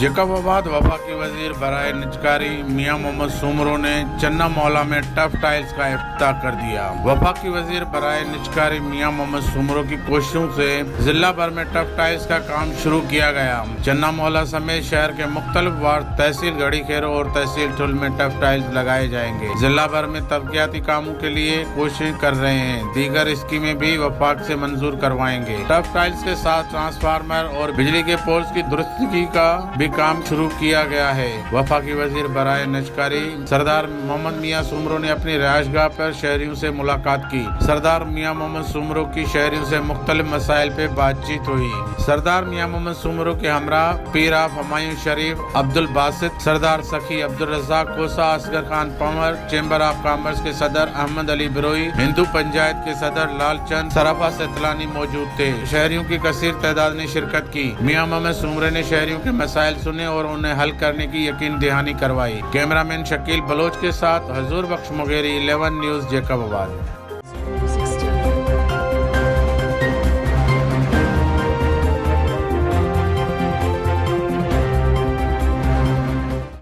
जेकबाबाद वफाकी वजीर बराए निजकारी मियां मोहम्मद सुमरो ने चन्ना मौला में टफ टाइल्स का इफ्तिताह कर दिया। वफाकी वजीर बराए निजकारी मियां मोहम्मद सुमरो की कोशिशों से जिला भर में टफ टाइल्स का काम शुरू किया गया। चन्ना मौला समेत शहर के मुख्तलिफ वार्ड तहसील गढ़ी खेरो और तहसील ठुल में टफ टाइल्स लगाए जाएंगे। जिला भर में तबकियाती कामों के लिए कोशिश कर रहे हैं। दीगर स्कीमें भी वफाक से मंजूर करवाएंगे। टफ टाइल्स के साथ ट्रांसफार्मर और बिजली के पोल्स की दुरुस्ती का भी काम शुरू किया गया है। वफाकी वजीर बराए निजकारी सरदार मोहम्मद मियां सुमरो ने अपनी रिहाइशगाह पर शहरियों से मुलाकात की। सरदार मियां मोहम्मद सुमरो की शहरियों से मुख्तलिफ मसाइल पे बातचीत हुई। सरदार मियां मोहम्मद सुमरो के हमरा Pir of Humayun Sharif Abdul Basit, Sardar Sakhi Abdul Razzaq Khosa, Asghar Khan Panwar, chamber of commerce के सदर अहमद अली बिरोई, हिंदू पंचायत के सदर लालचंद सराफा सेतलानी मौजूद थे। शहरियों की कसीर तादाद ने शिरकत की। मियां मोहम्मद सुमरो ने शहरियों के मसाइल सुने और उन्हें हल करने की यकीन दहानी करवाई। कैमरामैन शकील बलोच के साथ हजूर बख्श मुगेरी, 11 न्यूज़ जेकबाबाद।